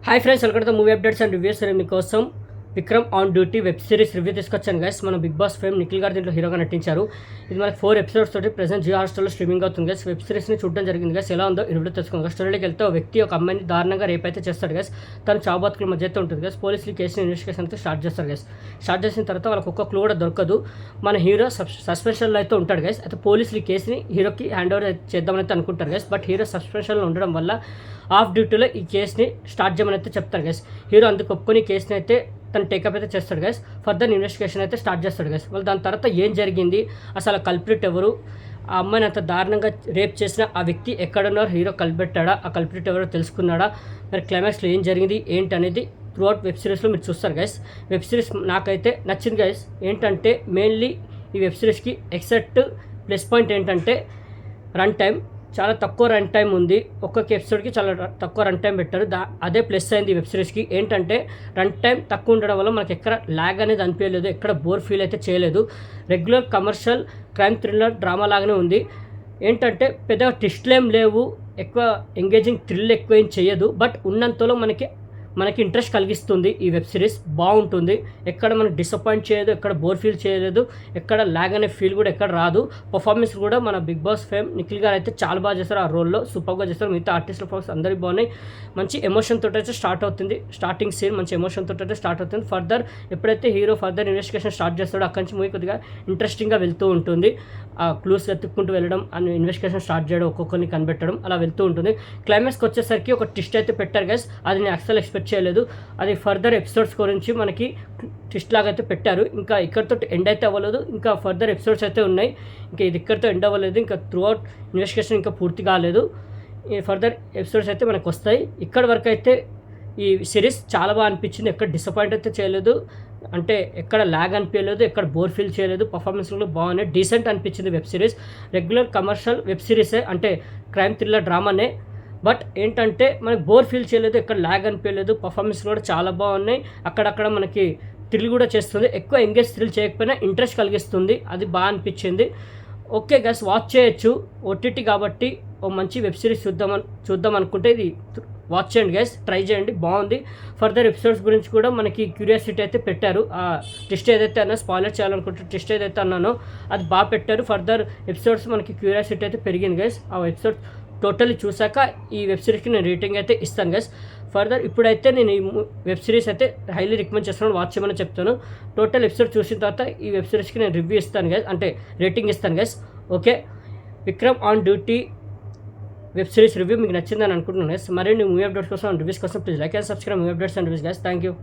Hi friends, welcome to movie updates and reviews. మీకోసం Vikram on duty web series review తీసుకొచ్చాను guys. మన Bigg Boss fame Nikhil గారు దీంట్లో హీరోగా నటించారు. ఇది మనకి 4 ఎపిసోడ్స్ తోటి ప్రెసెంట్ జియో హాట్‌స్టార్లో స్ట్రీమింగ్ అవుతుంది గైస్. వెబ్ సిరీస్ని చూడడం జరిగింది గైస్. ఎలా ఉందో ఈ వీడియో తెలుసుకుందాం. స్టోరీలోకి వెళ్తే ఒక వ్యక్తి ఒక అమ్మాయిని దారుణంగా రేప్ అయితే చేస్తాడు గైస్. తను చావు బతుకుల మధ్య అయితే ఉంటుంది గైస్. పోలీసులు కేసుని ఇన్వెస్టిగేషన్ అయితే స్టార్ట్ చేస్తారు గైస్. స్టార్ట్ చేసిన తర్వాత వాళ్ళకి ఒక్క క్లూ కూడా దొరకదు. మన హీరో సస్పెన్షన్లో అయితే ఉంటాడు గైస్. అయితే పోలీసులు ఈ కేసుని హీరోకి హ్యాండ్ ఓవర్ చేద్దామని అయితే అనుకుంటారు గైస్. బట్ హీరో సస్పెన్షన్లో ఉండడం వల్ల ఆఫ్ డ్యూటీలో ఈ కేసుని స్టార్ట్ చేయమని అయితే చెప్తారు గైస్. హీరో అందుకు ఒప్పుకొని ఈ కేసుని అయితే తను టేకప్ అయితే చేస్తాడు గైస్. ఫర్దర్ ఇన్వెస్టిగేషన్ అయితే స్టార్ట్ చేస్తాడు గైస్. వాళ్ళు దాని తర్వాత ఏం జరిగింది, అసలు కల్ప్రిట్ ఎవరు, ఆ అమ్మాయిని అంత దారుణంగా రేప్ చేసిన ఆ వ్యక్తి ఎక్కడున్నారు, హీరో కల్పెట్టాడా, ఆ కల్ప్రిట్ ఎవరో తెలుసుకున్నాడా, మరి క్లైమాక్స్లో ఏం జరిగింది ఏంటి అనేది త్రూఅవుట్ వెబ్ సిరీస్లో మీరు చూస్తారు గైస్. వెబ్ సిరీస్ నాకైతే నచ్చింది గైస్. ఏంటంటే మెయిన్లీ ఈ వెబ్ సిరీస్కి ఎక్సెప్ట్ ప్లస్ పాయింట్ ఏంటంటే రన్ టైం. చాలా తక్కువ రన్ టైం ఉంది. ఒక్కొక్క ఎపిసోడ్కి చాలా తక్కువ రన్ టైం పెట్టారు. అదే ప్లస్ అయింది ఈ వెబ్ సిరీస్కి. ఏంటంటే రన్ టైం తక్కువ ఉండడం వల్ల మనకి ఎక్కడ ల్యాగ్ అనేది అనిపించలేదు, ఎక్కడ బోర్ ఫీల్ అయితే చేయలేదు. Regular commercial crime thriller drama లాగానే ఉంది. ఏంటంటే పెద్దగా ట్విస్ట్లు ఏం లేవు, ఎక్కువ ఎంగేజింగ్ థ్రిల్ ఎక్కువ ఏం చేయదు. బట్ ఉన్నంతలో మనకి ఇంట్రెస్ట్ కలిగిస్తుంది. ఈ వెబ్ సిరీస్ బాగుంటుంది. ఎక్కడ మనకు డిసప్పాయింట్ చేయదు, ఎక్కడ బోర్ ఫీల్ చేయలేదు, ఎక్కడ ల్యాగ్ అనే ఫీల్ కూడా ఎక్కడ రాదు. పర్ఫార్మెన్స్ కూడా మన బిగ్ బాస్ ఫేమ్ నిఖిల్ గారు అయితే చాలా బాగా చేస్తారు. ఆ రోల్లో సూపర్గా చేస్తారు. మిగతా ఆర్టిస్టుల పర్ఫార్మెన్స్ అందరికీ బాగున్నాయి. మంచి ఎమోషన్ తోటి అయితే స్టార్ట్ అవుతుంది. స్టార్టింగ్ సీన్ మంచి ఎమోషన్ తోటి అయితే స్టార్ట్ అవుతుంది. ఫర్దర్ ఎప్పుడైతే హీరో ఫర్దర్ ఇన్వెస్టిగేషన్ స్టార్ట్ చేస్తాడో అక్కడి నుంచి మూవీ కొద్దిగా ఇంట్రెస్టింగ్గా వెళ్తూ ఉంటుంది. ఆ క్లూస్ వెతుక్కుంటూ వెళ్ళడం అండ్ ఇన్వెస్టిగేషన్ స్టార్ట్ చేయడం, ఒక్కొక్కరిని కనిపెట్టడం అలా వెళ్తూ ఉంటుంది. క్లైమాక్స్కి వచ్చేసరికి ఒక ట్విస్ట్ అయితే పెట్టారు గైస్. అది నేను అస్సలు ఎక్స్పెక్ట్ చేయలేదు. అది ఫర్దర్ ఎపిసోడ్స్ గురించి మనకి ట్విస్ట్ లాగా అయితే పెట్టారు. ఇంకా ఇక్కడితో ఎండ్ అయితే అవ్వలేదు, ఇంకా ఫర్దర్ ఎపిసోడ్స్ అయితే ఉన్నాయి. ఇంకా ఇది ఇక్కడితో ఎండ్ అవ్వలేదు. ఇంకా త్రూఅవుట్ ఇన్వెస్టిగేషన్ ఇంకా పూర్తి కాలేదు. ఈ ఫర్దర్ ఎపిసోడ్స్ అయితే మనకు వస్తాయి. ఇక్కడి వరకు అయితే ఈ సిరీస్ చాలా బాగా అనిపించింది. ఎక్కడ డిసప్పాయింట్ అయితే చేయలేదు, అంటే ఎక్కడ ల్యాగ్ అనిపించలేదు, ఎక్కడ బోర్ ఫీల్ చేయలేదు. పర్ఫార్మెన్స్ కూడా బాగున్నాయి, డీసెంట్ అనిపించింది web series. Regular commercial web సిరీసే, అంటే క్రైమ్ థ్రిల్లర్ డ్రామానే. బట్ ఏంటంటే మనకి బోర్ ఫీల్ చేయలేదు, ఎక్కడ ల్యాగ్ అనిపించలేదు. పర్ఫార్మెన్స్ కూడా చాలా బాగున్నాయి. అక్కడక్కడ మనకి థ్రిల్ కూడా చేస్తుంది. ఎక్కువ ఎంగేజ్ థ్రిల్ చేయకపోయినా ఇంట్రెస్ట్ కలిగిస్తుంది. అది బాగా అనిపించింది. ఓకే గైస్, వాచ్ చేయొచ్చు. ఓటీటీ కాబట్టి ఓ మంచి వెబ్ సిరీస్ చూద్దాం అనుకుంటే ఇది వాచ్ చేయండి గైస్, ట్రై చేయండి, బాగుంది. ఫర్దర్ ఎపిసోడ్స్ గురించి కూడా మనకి క్యూరియాసిటీ అయితే పెట్టారు. ఆ టెస్ట్ ఏదైతే అన్నా స్పాయిలర్ చేయాలనుకుంటే టెస్ట్ ఏదైతే అన్నానో అది బాగా పెట్టారు. ఫర్దర్ ఎపిసోడ్స్ మనకి క్యూరియాసిటీ అయితే పెరిగింది గైస్. ఆ ఎపిసోడ్ టోటల్లీ చూసాక ఈ వెబ్ సిరీస్కి నేను రేటింగ్ అయితే ఇస్తాను గైస్. ఫర్దర్ ఇప్పుడైతే నేను ఈ వెబ్ సిరీస్ అయితే హైలీ రికమెండ్ చేస్తున్నాను, వాచ్ చేయమని చెప్తాను. టోటల్ ఎపిసోడ్ చూసిన తర్వాత ఈ వెబ్ సిరీస్కి నేను రివ్యూ ఇస్తాను గైస్, అంటే రేటింగ్ ఇస్తాను guys. Okay, Vikram on duty web series review మీకు నచ్చిందని అనుకుంటున్నాను గైస్. మరిన్ని మూవీ అప్డేట్స్ కోసం రివ్యూస్ కోసం please like and subscribe movie updates and reviews guys. Thank you.